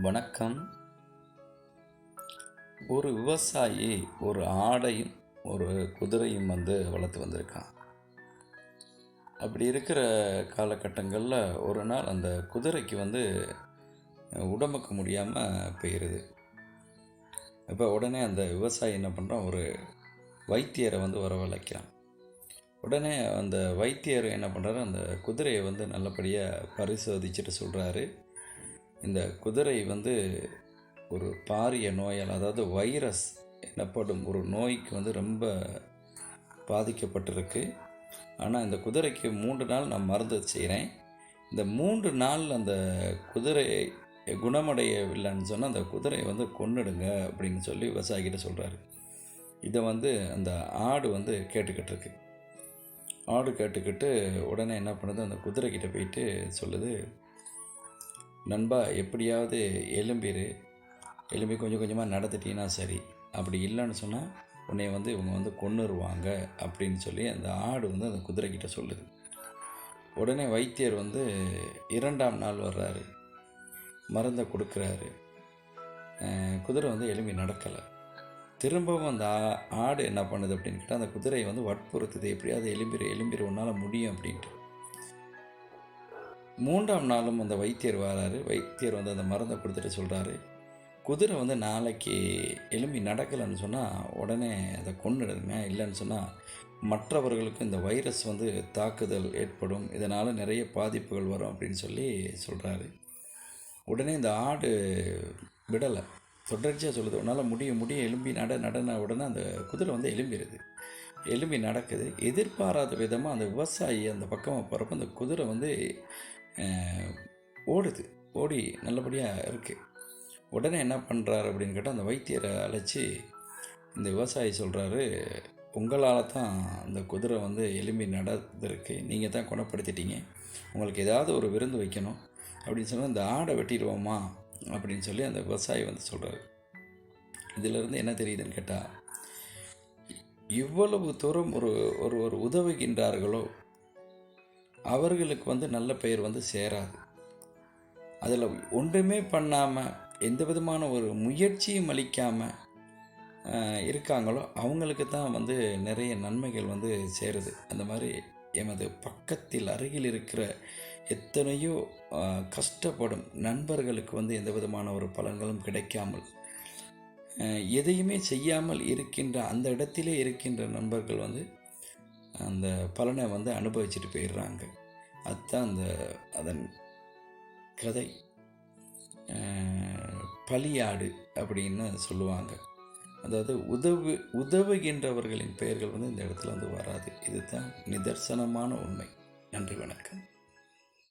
வணக்கம். ஒரு விவசாயி ஒரு ஆடையும் ஒரு குதிரையும் வளர்த்து வந்திருக்கான். அப்படி இருக்கிற காலகட்டங்களில் ஒரு நாள் அந்த குதிரைக்கு உடம்புக்கு முடியாமல் போயிடுது. இப்போ உடனே அந்த விவசாயி என்ன பண்ணுறான், ஒரு வைத்தியரை வரவழைக்கிறான். உடனே அந்த வைத்தியர் என்ன பண்ணுறாரு, அந்த குதிரையை நல்லபடியாக பரிசோதிச்சுட்டு சொல்கிறாரு, இந்த குதிரை ஒரு பாரிய நோயால், அதாவது வைரஸ் எனப்படும் ஒரு நோய்க்கு ரொம்ப பாதிக்கப்பட்டிருக்கு. ஆனால் இந்த குதிரைக்கு 3 நாள் நான் மருந்து செய்கிறேன். இந்த 3 நாள் அந்த குதிரை குணமடையவில்லைன்னு சொன்னால் அந்த குதிரையை கொன்னுடுங்க அப்படின்னு சொல்லி விவசாயிகிட்ட சொல்கிறாரு. இதை அந்த ஆடு கேட்டுக்கிட்டு இருக்கு. ஆடு கேட்டுக்கிட்டு உடனே என்ன பண்ணுது, அந்த குதிரைக்கிட்ட போயிட்டு சொல்லுது, நண்பா, எப்படியாவது எலும்பி கொஞ்சம் கொஞ்சமாக நடந்துட்டீங்கன்னா சரி, அப்படி இல்லைன்னு சொன்னால் உன்னை இவங்க கொன்னுருவாங்க அப்படின்னு சொல்லி அந்த ஆடு அந்த குதிரைக்கிட்ட சொல்லுது. உடனே வைத்தியர் 2ஆம் நாள் வர்றாரு, மருந்தை கொடுக்குறாரு. குதிரை எலும்பி நடக்கலை. திரும்பவும் அந்த ஆடு என்ன பண்ணுது அப்படின்னு கேட்டால், அந்த குதிரையை வற்புறுத்துது, எப்படியாவது எலும்பிற உன்னால் முடியும் அப்படின்ட்டு. 3ஆம் நாளும் அந்த வைத்தியர் வராரு. வைத்தியர் அந்த மருந்தை கொடுத்துட்டு சொல்கிறாரு, குதிரை நாளைக்கு எலும்பி நடக்கலைன்னு சொன்னால் உடனே அதை கொன்னுடுங்க, இல்லைன்னு சொன்னால் மற்றவர்களுக்கு இந்த வைரஸ் தாக்குதல் ஏற்படும், இதனால் நிறைய பாதிப்புகள் வரும் அப்படின்னு சொல்லி சொல்கிறாரு. உடனே இந்த ஆடு விடலை, தொடர்ச்சியாக சொல்லுது, உன்னால் முடியும் எலும்பி நடன உடனே அந்த குதிரை எலும்பிடுது. எலும்பி நடக்குது. எதிர்பாராத விதமாக அந்த விவசாயி அந்த பக்கமாக போகிறப்ப அந்த குதிரை ஓடுது. ஓடி நல்லபடியாக இருக்குது. உடனே என்ன பண்ணுறாரு அப்படின்னு கேட்டால், அந்த வைத்தியரை அழைச்சி இந்த விவசாயி சொல்கிறாரு, உங்களால் தான் அந்த குதிரை எலும்பி நடந்திருக்கு, நீங்கள் தான் குணப்படுத்திட்டீங்க, உங்களுக்கு ஏதாவது ஒரு விருந்து வைக்கணும் அப்படின்னு சொன்னால் இந்த ஆடை வெட்டிடுவோமா அப்படின்னு சொல்லி அந்த விவசாயி சொல்கிறாரு. இதிலிருந்து என்ன தெரியுதுன்னு கேட்டால், இவ்வளவு தூரம் ஒரு உதவுகின்றார்களோ அவர்களுக்கு நல்ல பெயர் சேராது. அதில் ஒன்றுமே பண்ணாமல், எந்த விதமான ஒரு முயற்சியும் அளிக்காமல் இருக்காங்களோ அவங்களுக்கு தான் நிறைய நன்மைகள் சேருது. அந்த மாதிரி எமது பக்கத்தில் அருகில் இருக்கிற எத்தனையோ கஷ்டப்படும் நண்பர்களுக்கு எந்த விதமான ஒரு பலன்களும் கிடைக்காமல், எதையுமே செய்யாமல் இருக்கின்ற அந்த இடத்திலே இருக்கின்ற நண்பர்கள் அந்த பலனை அனுபவிச்சுட்டு போயிடுறாங்க. அதுதான் அதன் கதை. பலியாடு அப்படின்னு சொல்லுவாங்க. அதாவது உதவுகின்றவர்களின் பெயர்கள் இந்த இடத்துல வராது. இதுதான் நிதர்சனமான உண்மை. நன்றி, வணக்கம்.